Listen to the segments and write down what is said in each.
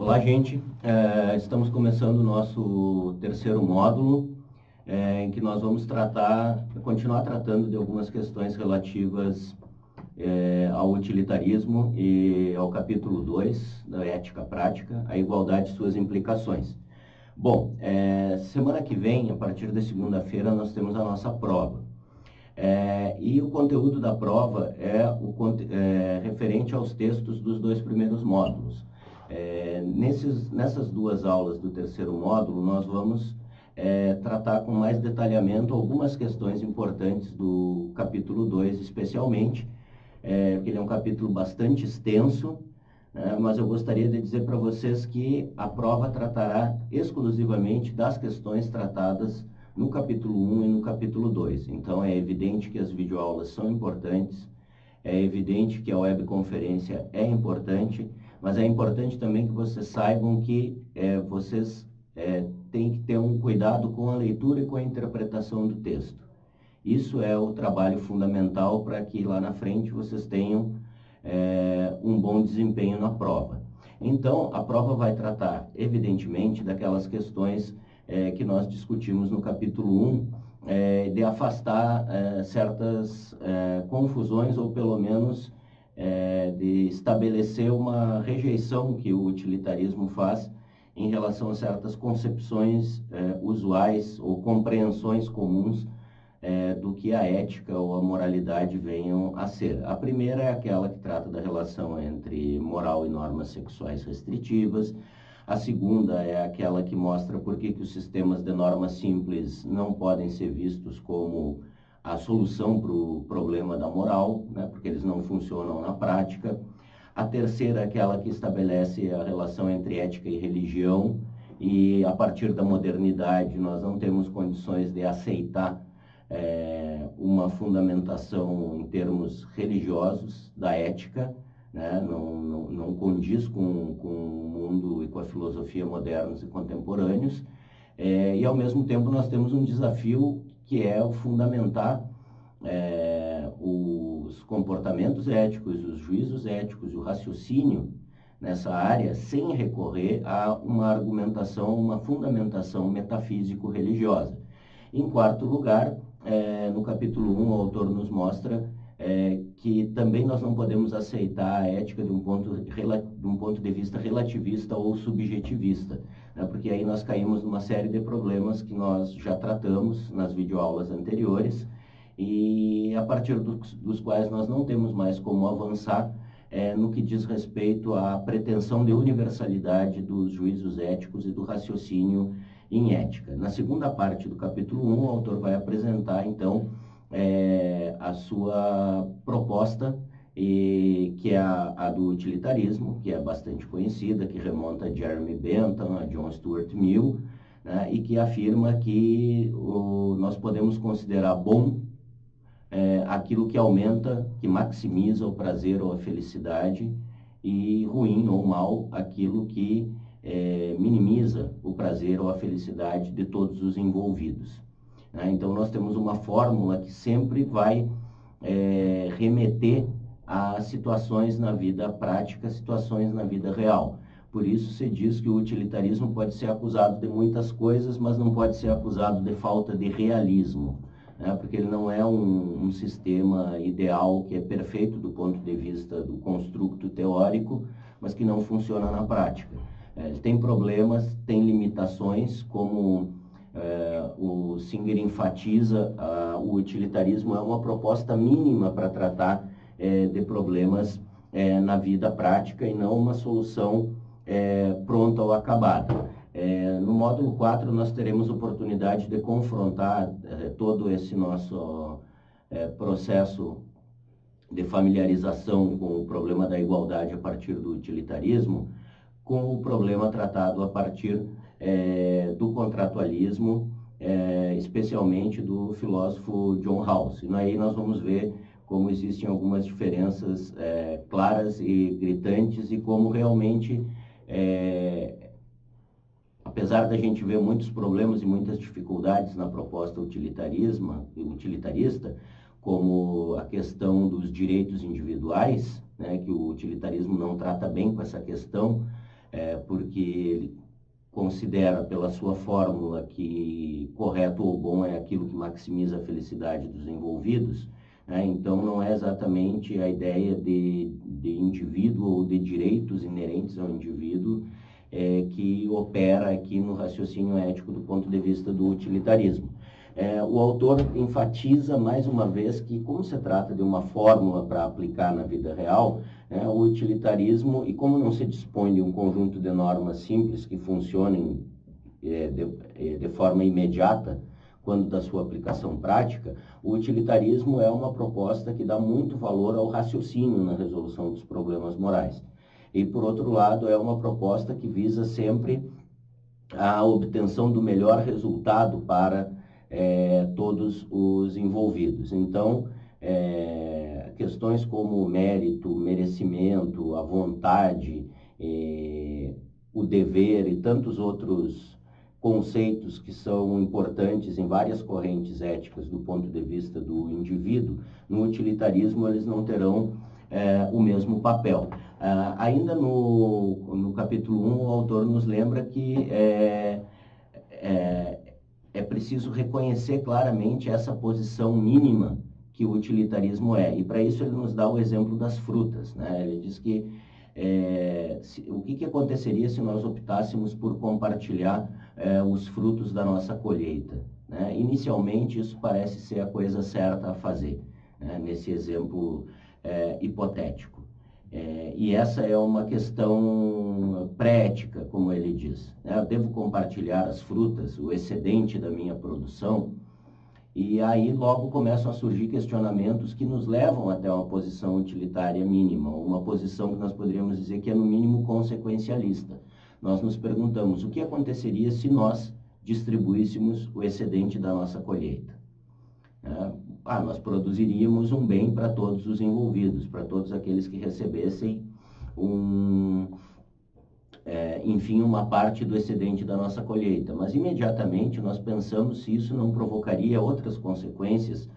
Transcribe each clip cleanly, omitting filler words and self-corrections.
Olá, gente. Estamos começando o nosso terceiro módulo, em que nós vamos continuar tratando de algumas questões relativas ao utilitarismo e ao capítulo 2 da ética prática, a igualdade e suas implicações. Bom, semana que vem, a partir de segunda-feira, nós temos a nossa prova. E o conteúdo da prova é referente aos textos dos dois primeiros módulos. Nessas duas aulas do terceiro módulo, nós vamos tratar com mais detalhamento algumas questões importantes do capítulo 2, especialmente, porque ele é um capítulo bastante extenso, mas eu gostaria de dizer para vocês que a prova tratará exclusivamente das questões tratadas no capítulo 1 e no capítulo 2. Então, é evidente que as videoaulas são importantes, é evidente que a webconferência é importante, mas é importante também que vocês saibam que vocês têm que ter um cuidado com a leitura e com a interpretação do texto. Isso é o trabalho fundamental para que lá na frente vocês tenham um bom desempenho na prova. Então, a prova vai tratar, evidentemente, daquelas questões que nós discutimos no capítulo 1, de afastar certas confusões, ou pelo menos de estabelecer uma rejeição que o utilitarismo faz em relação a certas concepções usuais ou compreensões comuns do que a ética ou a moralidade venham a ser. A primeira é aquela que trata da relação entre moral e normas sexuais restritivas. A segunda é aquela que mostra por que os sistemas de normas simples não podem ser vistos como a solução para o problema da moral, né, porque eles não funcionam na prática. A terceira é aquela que estabelece a relação entre ética e religião, e a partir da modernidade nós não temos condições de aceitar uma fundamentação em termos religiosos da ética, né? Não condiz com o mundo e com a filosofia modernos e contemporâneos, e ao mesmo tempo nós temos um desafio que é o fundamentar os comportamentos éticos, os juízos éticos e o raciocínio nessa área sem recorrer a uma argumentação, uma fundamentação metafísico-religiosa. Em quarto lugar, no capítulo 1, o autor nos mostra que também nós não podemos aceitar a ética de um ponto de vista relativista ou subjetivista, né? Porque aí nós caímos numa série de problemas que nós já tratamos nas videoaulas anteriores e a partir dos quais nós não temos mais como avançar no que diz respeito à pretensão de universalidade dos juízos éticos e do raciocínio em ética. Na segunda parte do capítulo 1, o autor vai apresentar, então, a sua proposta, que é a do utilitarismo, que é bastante conhecida, que remonta a Jeremy Bentham, a John Stuart Mill, né, e que afirma que nós podemos considerar bom aquilo que aumenta, que maximiza o prazer ou a felicidade, e ruim ou mal aquilo que minimiza o prazer ou a felicidade de todos os envolvidos. Então, nós temos uma fórmula que sempre vai remeter a situações na vida prática, situações na vida real. Por isso se diz que o utilitarismo pode ser acusado de muitas coisas, mas não pode ser acusado de falta de realismo, né? Porque ele não é um sistema ideal que é perfeito do ponto de vista do construto teórico, mas que não funciona na prática. Ele tem problemas, tem limitações, como o Singer enfatiza, o utilitarismo é uma proposta mínima para tratar de problemas na vida prática e não uma solução pronta ou acabada. No módulo 4 nós teremos oportunidade de confrontar todo esse nosso processo de familiarização com o problema da igualdade a partir do utilitarismo, com o problema tratado a partir do contratualismo, especialmente do filósofo John Rawls. E aí nós vamos ver como existem algumas diferenças claras e gritantes e como realmente, apesar da gente ver muitos problemas e muitas dificuldades na proposta utilitarista, como a questão dos direitos individuais, né, que o utilitarismo não trata bem com essa questão, porque ele considera pela sua fórmula que correto ou bom é aquilo que maximiza a felicidade dos envolvidos, né? Então não é exatamente a ideia de indivíduo ou de direitos inerentes ao indivíduo que opera aqui no raciocínio ético do ponto de vista do utilitarismo. O autor enfatiza mais uma vez que, como se trata de uma fórmula para aplicar na vida real, o utilitarismo, e como não se dispõe de um conjunto de normas simples que funcionem de forma imediata, quando da sua aplicação prática, o utilitarismo é uma proposta que dá muito valor ao raciocínio na resolução dos problemas morais. E, por outro lado, é uma proposta que visa sempre a obtenção do melhor resultado para todos os envolvidos. Então, questões como o mérito, o merecimento, a vontade, o dever e tantos outros conceitos que são importantes em várias correntes éticas do ponto de vista do indivíduo, no utilitarismo eles não terão o mesmo papel. Ainda no capítulo 1, o autor nos lembra que é preciso reconhecer claramente essa posição mínima que o utilitarismo é. E para isso ele nos dá o exemplo das frutas, né? Ele diz que o que aconteceria se nós optássemos por compartilhar os frutos da nossa colheita, né? Inicialmente isso parece ser a coisa certa a fazer, né? Nesse exemplo hipotético. E essa é uma questão pré-ética, como ele diz, né? Eu devo compartilhar as frutas, o excedente da minha produção, e aí logo começam a surgir questionamentos que nos levam até uma posição utilitária mínima, uma posição que nós poderíamos dizer que é no mínimo consequencialista. Nós nos perguntamos o que aconteceria se nós distribuíssemos o excedente da nossa colheita. Nós produziríamos um bem para todos os envolvidos, para todos aqueles que recebessem enfim, uma parte do excedente da nossa colheita. Mas imediatamente nós pensamos se isso não provocaria outras consequências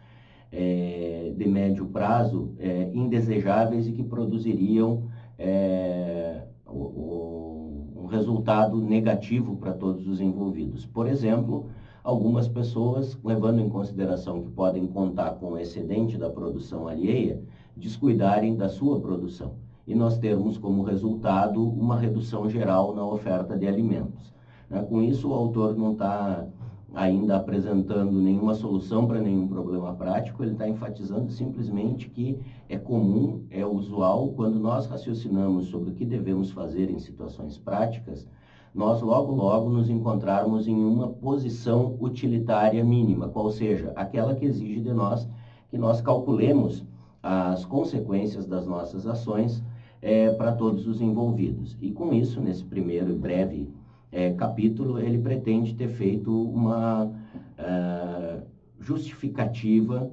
de médio prazo indesejáveis e que produziriam um resultado negativo para todos os envolvidos. Por exemplo, algumas pessoas, levando em consideração que podem contar com o excedente da produção alheia, descuidarem da sua produção. E nós termos como resultado uma redução geral na oferta de alimentos. Com isso, o autor não está ainda apresentando nenhuma solução para nenhum problema prático, ele está enfatizando simplesmente que é comum, é usual, quando nós raciocinamos sobre o que devemos fazer em situações práticas, nós logo nos encontrarmos em uma posição utilitária mínima, qual seja, aquela que exige de nós que nós calculemos as consequências das nossas ações para todos os envolvidos. E com isso, nesse primeiro e breve capítulo, ele pretende ter feito uma justificativa,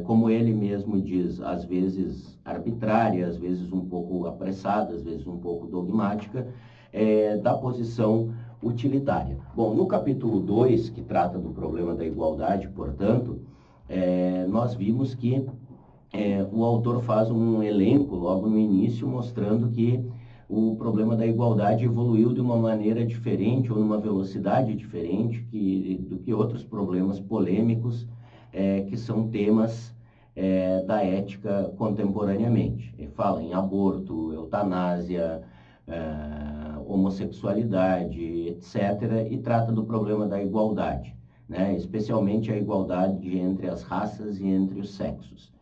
como ele mesmo diz, às vezes arbitrária, às vezes um pouco apressada, às vezes um pouco dogmática, da posição utilitária. Bom, no capítulo 2, que trata do problema da igualdade, portanto, nós vimos que o autor faz um elenco logo no início, mostrando que o problema da igualdade evoluiu de uma maneira diferente ou numa velocidade diferente do que outros problemas polêmicos que são temas da ética contemporaneamente. Ele fala em aborto, eutanásia, homossexualidade, etc., e trata do problema da igualdade, né? Especialmente a igualdade entre as raças e entre os sexos.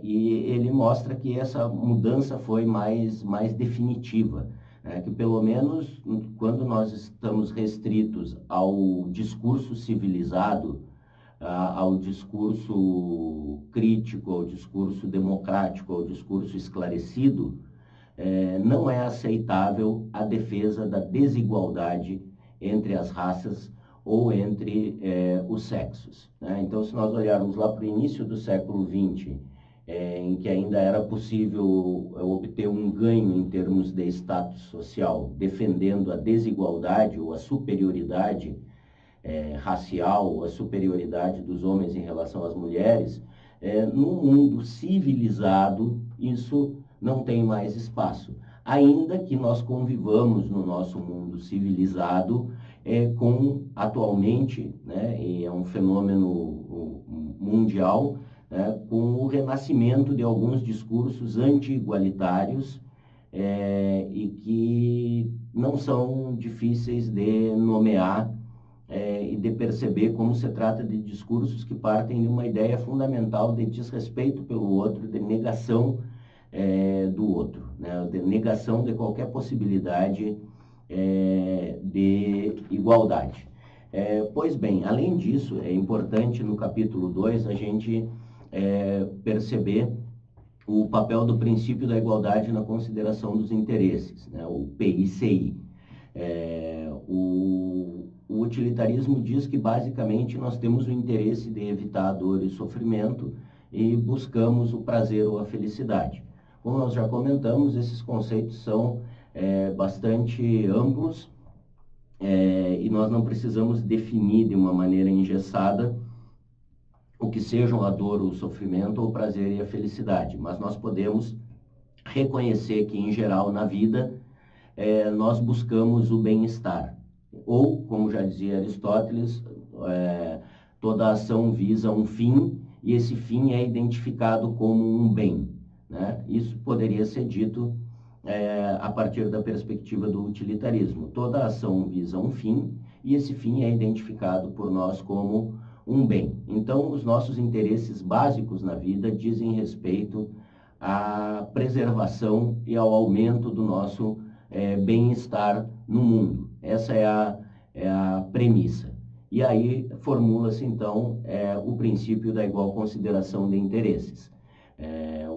E ele mostra que essa mudança foi mais definitiva, que pelo menos quando nós estamos restritos ao discurso civilizado, ao discurso crítico, ao discurso democrático, ao discurso esclarecido, não é aceitável a defesa da desigualdade entre as raças ou entre os sexos, né? Então, se nós olharmos lá para o início do século XX, em que ainda era possível obter um ganho em termos de status social, defendendo a desigualdade ou a superioridade racial, a superioridade dos homens em relação às mulheres, no mundo civilizado, isso não tem mais espaço. ainda que nós convivamos no nosso mundo civilizado atualmente, né, e é um fenômeno mundial, né, com o renascimento de alguns discursos anti-igualitários e que não são difíceis de nomear e de perceber como se trata de discursos que partem de uma ideia fundamental de desrespeito pelo outro, de negação do outro, né? De negação de qualquer possibilidade de igualdade. Pois bem, além disso, é importante no capítulo 2 a gente perceber o papel do princípio da igualdade na consideração dos interesses, né? O PICI. O utilitarismo diz que basicamente nós temos o interesse de evitar a dor e sofrimento e buscamos o prazer ou a felicidade. Como nós já comentamos, esses conceitos são bastante amplos e nós não precisamos definir de uma maneira engessada o que sejam a dor, o sofrimento, o prazer e a felicidade, mas nós podemos reconhecer que, em geral, na vida, nós buscamos o bem-estar. Ou, como já dizia Aristóteles, toda ação visa um fim, e esse fim é identificado como um bem, né? Isso poderia ser dito a partir da perspectiva do utilitarismo. Toda ação visa um fim, e esse fim é identificado por nós como um bem. Então, os nossos interesses básicos na vida dizem respeito à preservação e ao aumento do nosso bem-estar no mundo. Essa é a premissa. E aí formula-se, então, o princípio da igual consideração de interesses.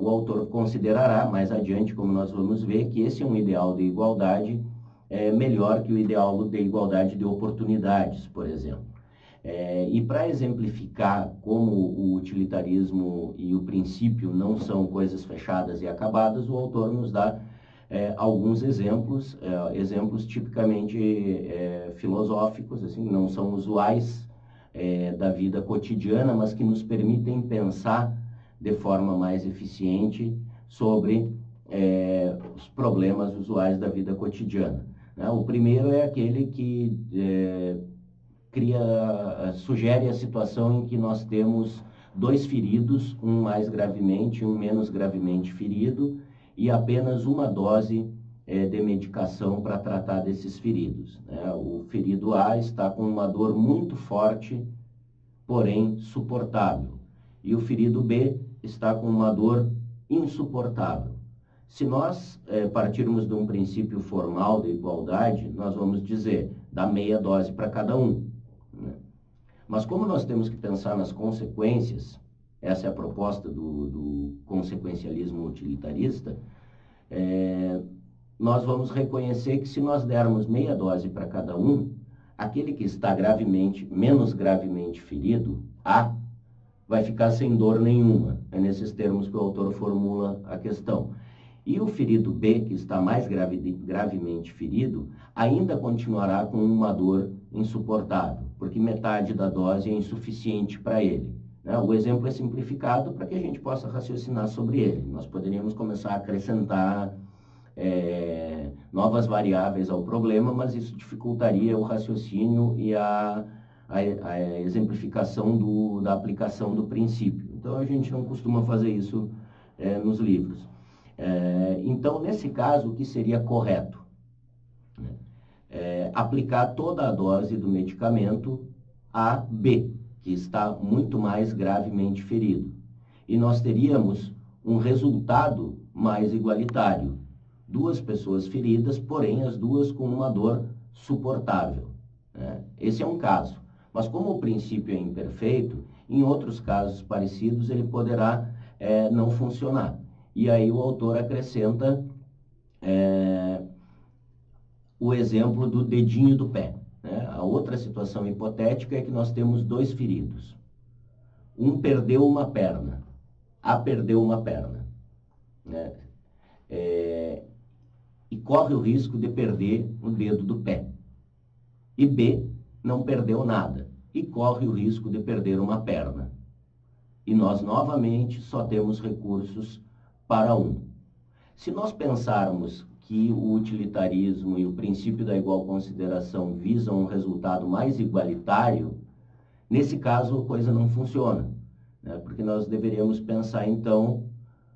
O autor considerará, mais adiante, como nós vamos ver, que esse é um ideal de igualdade melhor que o ideal de igualdade de oportunidades, por exemplo. E para exemplificar como o utilitarismo e o princípio não são coisas fechadas e acabadas, o autor nos dá alguns exemplos, exemplos tipicamente filosóficos, assim, não são usuais da vida cotidiana, mas que nos permitem pensar de forma mais eficiente sobre os problemas usuais da vida cotidiana, né? O primeiro é aquele que sugere a situação em que nós temos dois feridos, um mais gravemente e um menos gravemente ferido, e apenas uma dose de medicação para tratar desses feridos, né? O ferido A está com uma dor muito forte, porém suportável, e o ferido B está com uma dor insuportável. Se nós partirmos de um princípio formal de igualdade, nós vamos dizer, dá meia dose para cada um, né? Mas como nós temos que pensar nas consequências, essa é a proposta do consequencialismo utilitarista, nós vamos reconhecer que se nós dermos meia dose para cada um, aquele que está menos gravemente ferido, A, vai ficar sem dor nenhuma. É nesses termos que o autor formula a questão. E o ferido B, que está mais gravemente ferido, ainda continuará com uma dor insuportável, porque metade da dose é insuficiente para ele, né? O exemplo é simplificado para que a gente possa raciocinar sobre ele. Nós poderíamos começar a acrescentar novas variáveis ao problema, mas isso dificultaria o raciocínio e a exemplificação da aplicação do princípio. Então, a gente não costuma fazer isso nos livros. Então, nesse caso, o que seria correto? Aplicar toda a dose do medicamento a B, que está muito mais gravemente ferido. E nós teríamos um resultado mais igualitário. Duas pessoas feridas, porém as duas com uma dor suportável, né? Esse é um caso. Mas como o princípio é imperfeito, em outros casos parecidos ele poderá não funcionar. E aí o autor acrescenta o exemplo do dedinho do pé, né? A outra situação hipotética é que nós temos dois feridos. Um perdeu uma perna, A perdeu uma perna, né? E corre o risco de perder o dedo do pé. E B não perdeu nada e corre o risco de perder uma perna. E nós novamente só temos recursos para um. Se nós pensarmos que o utilitarismo e o princípio da igual consideração visam um resultado mais igualitário, nesse caso a coisa não funciona, né? Porque nós deveríamos pensar então,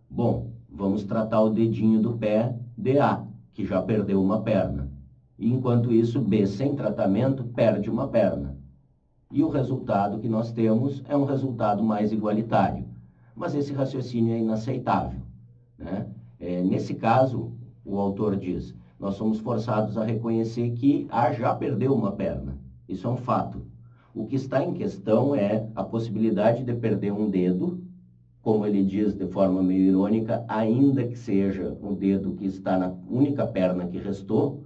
bom, vamos tratar o dedinho do pé de A, que já perdeu uma perna. E enquanto isso, B, sem tratamento, perde uma perna. E o resultado que nós temos é um resultado mais igualitário. Mas esse raciocínio é inaceitável, né? Nesse caso, o autor diz, nós somos forçados a reconhecer que A já perdeu uma perna. Isso é um fato. O que está em questão é a possibilidade de perder um dedo, como ele diz de forma meio irônica, ainda que seja o dedo que está na única perna que restou,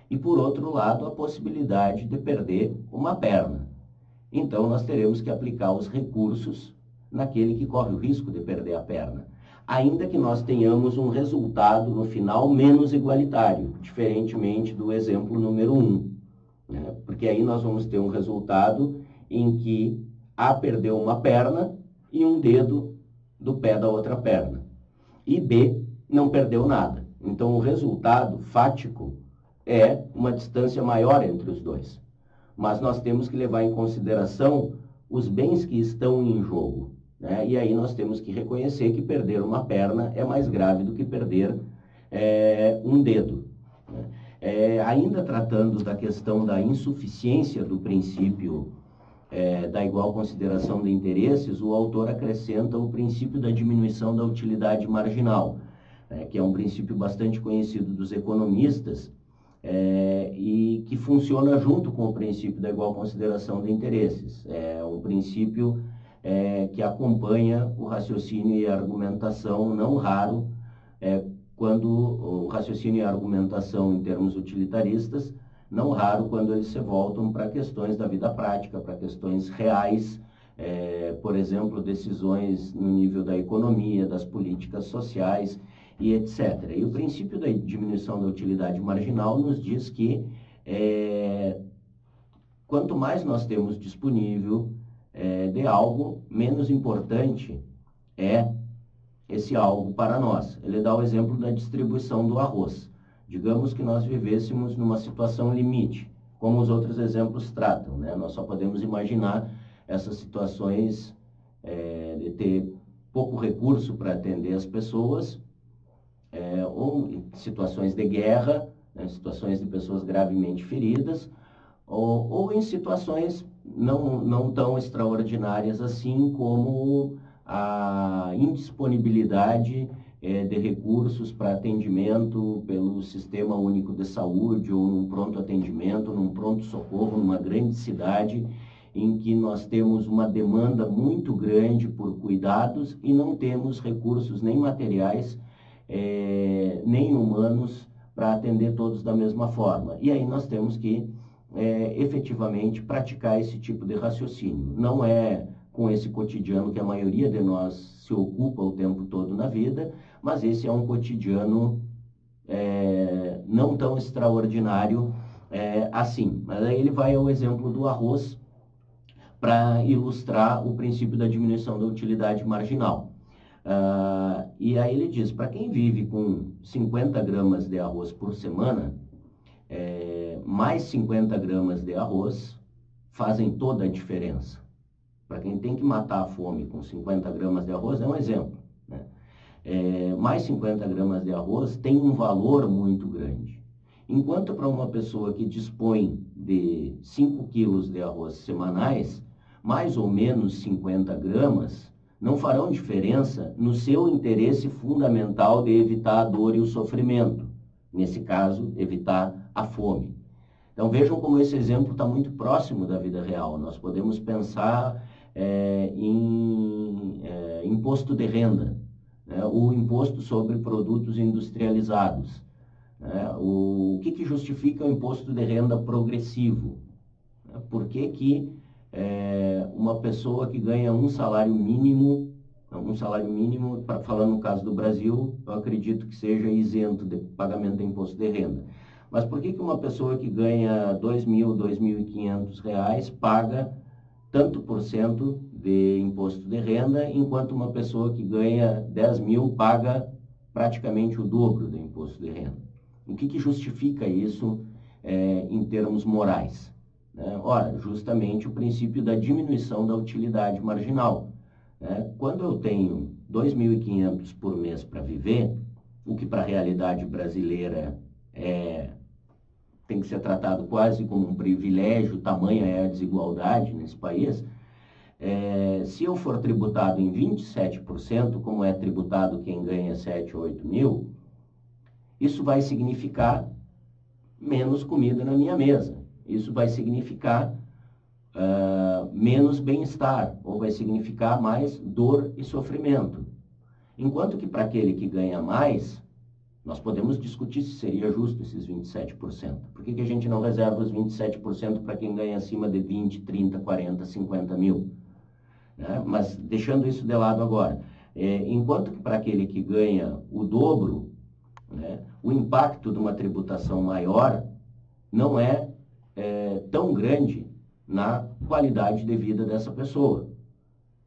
e por outro lado, a possibilidade de perder uma perna. Então, nós teremos que aplicar os recursos naquele que corre o risco de perder a perna, ainda que nós tenhamos um resultado no final menos igualitário, diferentemente do exemplo número 1, né? Porque aí nós vamos ter um resultado em que A perdeu uma perna e um dedo do pé da outra perna, e B não perdeu nada. Então, o resultado fático é uma distância maior entre os dois. Mas nós temos que levar em consideração os bens que estão em jogo, né? E aí nós temos que reconhecer que perder uma perna é mais grave do que perder um dedo, né? Ainda tratando da questão da insuficiência do princípio da igual consideração de interesses, o autor acrescenta o princípio da diminuição da utilidade marginal, que é um princípio bastante conhecido dos economistas, e que funciona junto com o princípio da igual consideração de interesses. É um princípio que acompanha o raciocínio e a argumentação, não raro, quando o raciocínio e a argumentação em termos utilitaristas, não raro quando eles se voltam para questões da vida prática, para questões reais, por exemplo, decisões no nível da economia, das políticas sociais e etc. E o princípio da diminuição da utilidade marginal nos diz que quanto mais nós temos disponível de algo, menos importante é esse algo para nós. Ele dá o exemplo da distribuição do arroz. Digamos que nós vivêssemos numa situação limite, como os outros exemplos tratam, né? Nós só podemos imaginar essas situações de ter pouco recurso para atender as pessoas, ou em situações de guerra, né? Situações de pessoas gravemente feridas, ou em situações não tão extraordinárias assim, como a indisponibilidade de recursos para atendimento pelo Sistema Único de Saúde, ou num pronto atendimento, num pronto-socorro, numa grande cidade, em que nós temos uma demanda muito grande por cuidados e não temos recursos nem materiais, nem humanos para atender todos da mesma forma. E aí nós temos que efetivamente praticar esse tipo de raciocínio. Não é com esse cotidiano que a maioria de nós se ocupa o tempo todo na vida, mas esse é um cotidiano não tão extraordinário assim. Mas aí ele vai ao exemplo do arroz para ilustrar o princípio da diminuição da utilidade marginal. E aí ele diz, para quem vive com 50 gramas de arroz por semana, mais 50 gramas de arroz fazem toda a diferença. Para quem tem que matar a fome com 50 gramas de arroz, é um exemplo, né? Mais 50 gramas de arroz tem um valor muito grande. Enquanto para uma pessoa que dispõe de 5 quilos de arroz semanais, mais ou menos 50 gramas não farão diferença no seu interesse fundamental de evitar a dor e o sofrimento. Nesse caso, evitar a fome. Então vejam como esse exemplo está muito próximo da vida real. Nós podemos pensar em imposto de renda, né? O imposto sobre produtos industrializados, né? O que justifica o imposto de renda progressivo? Por que uma pessoa que ganha um salário mínimo, falando no caso do Brasil, eu acredito que seja isento de pagamento de imposto de renda. Mas por que uma pessoa que ganha R$ 2.000, R$ 2.500 paga tanto por cento de imposto de renda, enquanto uma pessoa que ganha 10 mil paga praticamente o dobro do imposto de renda? O que justifica isso em termos morais? Ora, justamente o princípio da diminuição da utilidade marginal. Quando eu tenho 2.500 por mês para viver, o que para a realidade brasileira tem que ser tratado quase como um privilégio, tamanha é a desigualdade nesse país, se eu for tributado em 27%, como é tributado quem ganha 7 ou 8 mil, isso vai significar menos comida na minha mesa. Isso vai significar menos bem-estar, ou vai significar mais dor e sofrimento. Enquanto que para aquele que ganha mais, nós podemos discutir se seria justo esses 27%. Por que a gente não reserva os 27% para quem ganha acima de 20, 30, 40, 50 mil? Mas deixando isso de lado agora, enquanto que para aquele que ganha o dobro, o impacto de uma tributação maior não é tão grande na qualidade de vida dessa pessoa.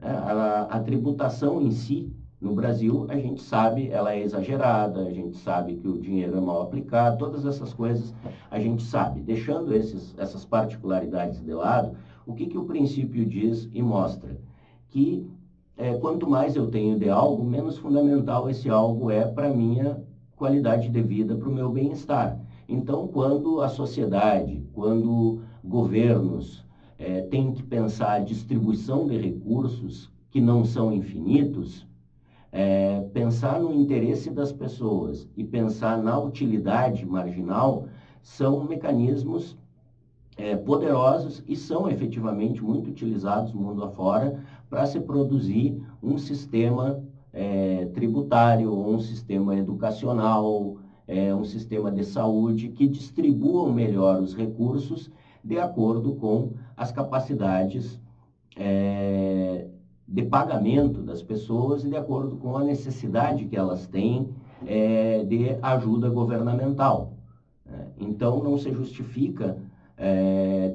A tributação em si, no Brasil, a gente sabe, ela é exagerada, a gente sabe que o dinheiro é mal aplicado, todas essas coisas a gente sabe. Deixando essas particularidades de lado, o que o princípio diz e mostra? Que quanto mais eu tenho de algo, menos fundamental esse algo é para a minha qualidade de vida, para o meu bem-estar. Então, quando a sociedade, quando governos têm que pensar a distribuição de recursos que não são infinitos, pensar no interesse das pessoas e pensar na utilidade marginal são mecanismos poderosos e são efetivamente muito utilizados mundo afora para se produzir um sistema tributário, um sistema educacional, um sistema de saúde que distribuam melhor os recursos de acordo com as capacidades de pagamento das pessoas e de acordo com a necessidade que elas têm de ajuda governamental. Então, não se justifica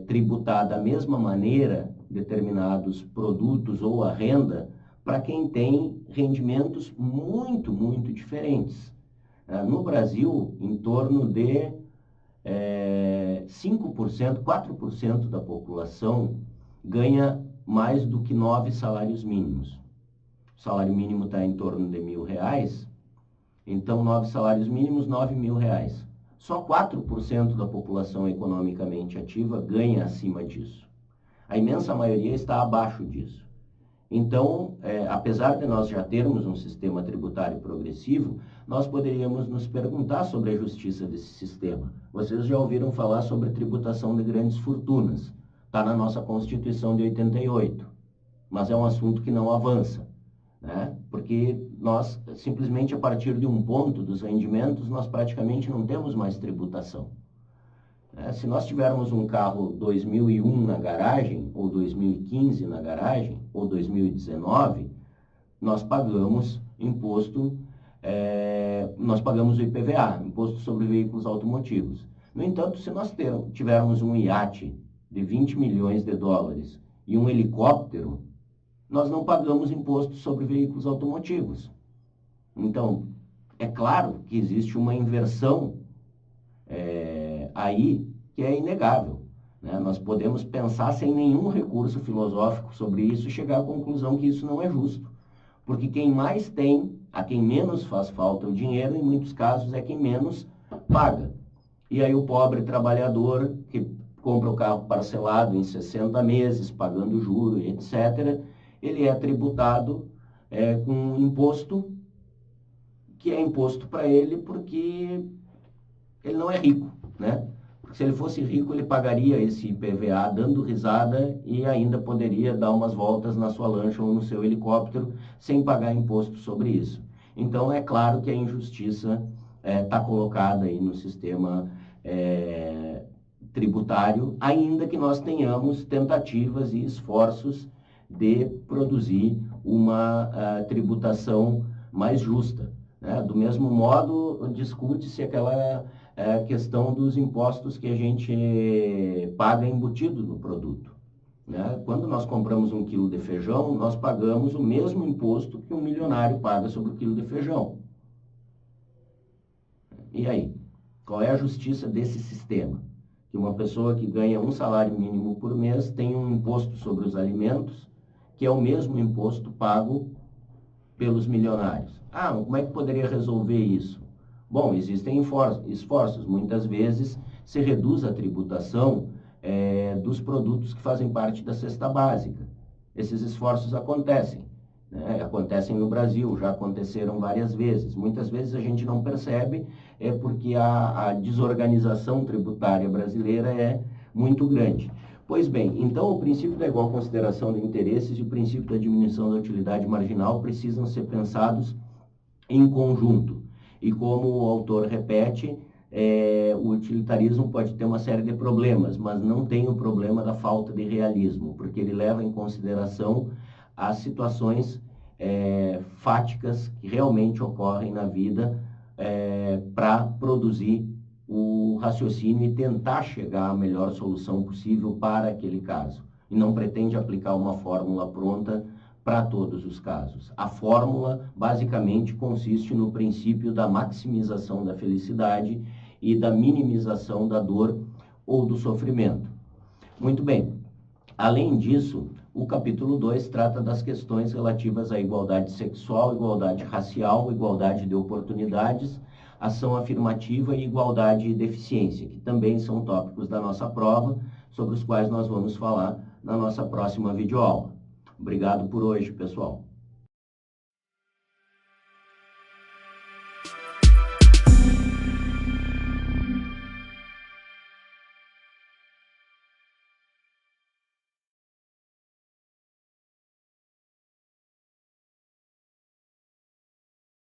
tributar da mesma maneira determinados produtos ou a renda para quem tem rendimentos muito, muito diferentes. No Brasil, em torno de 5%, 4% da população ganha mais do que 9 salários mínimos. O salário mínimo está em torno de R$1.000, então 9 salários mínimos, R$9.000. Só 4% da população economicamente ativa ganha acima disso. A imensa maioria está abaixo disso. Então, apesar de nós já termos um sistema tributário progressivo, nós poderíamos nos perguntar sobre a justiça desse sistema. Vocês já ouviram falar sobre tributação de grandes fortunas. Está na nossa Constituição de 88, mas é um assunto que não avança, porque nós, simplesmente a partir de um ponto dos rendimentos, nós praticamente não temos mais tributação. Se nós tivermos um carro 2001 na garagem, ou 2015 na garagem, ou 2019, nós pagamos imposto, nós pagamos o IPVA, Imposto sobre Veículos Automotivos. No entanto, se nós tivermos um iate de 20 milhões de dólares e um helicóptero, nós não pagamos imposto sobre veículos automotivos. Então, é claro que existe uma inversão aí que é inegável. Nós podemos pensar sem nenhum recurso filosófico sobre isso e chegar à conclusão que isso não é justo. Porque quem mais tem, a quem menos faz falta o dinheiro, em muitos casos é quem menos paga. E aí o pobre trabalhador que compra o carro parcelado em 60 meses, pagando juros, etc., ele é tributado com um imposto que é imposto para ele porque ele não é rico, Porque se ele fosse rico, ele pagaria esse IPVA dando risada e ainda poderia dar umas voltas na sua lancha ou no seu helicóptero sem pagar imposto sobre isso. Então, é claro que a injustiça está colocada aí no sistema tributário, ainda que nós tenhamos tentativas e esforços de produzir uma tributação mais justa. Do mesmo modo, discute-se aquela questão dos impostos que a gente paga embutido no produto. Quando nós compramos 1 quilo de feijão, nós pagamos o mesmo imposto que um milionário paga sobre o quilo de feijão. E aí? Qual é a justiça desse sistema? Que uma pessoa que ganha um salário mínimo por mês tem um imposto sobre os alimentos, que é o mesmo imposto pago pelos milionários. Ah, como é que poderia resolver isso? Bom, existem esforços. Muitas vezes se reduz a tributação dos produtos que fazem parte da cesta básica. Esses esforços acontecem, né? Acontecem no Brasil, já aconteceram várias vezes. Muitas vezes a gente não percebe, porque a desorganização tributária brasileira é muito grande. Pois bem, então o princípio da igual consideração de interesses e o princípio da diminuição da utilidade marginal precisam ser pensados em conjunto. E como o autor repete, o utilitarismo pode ter uma série de problemas, mas não tem o problema da falta de realismo, porque ele leva em consideração as situações fáticas que realmente ocorrem na vida para produzir o raciocínio e tentar chegar à melhor solução possível para aquele caso. E não pretende aplicar uma fórmula pronta para todos os casos. A fórmula, basicamente, consiste no princípio da maximização da felicidade e da minimização da dor ou do sofrimento. Muito bem. Além disso, o capítulo 2 trata das questões relativas à igualdade sexual, igualdade racial, igualdade de oportunidades, ação afirmativa e igualdade e deficiência, que também são tópicos da nossa prova, sobre os quais nós vamos falar na nossa próxima videoaula. Obrigado por hoje, pessoal.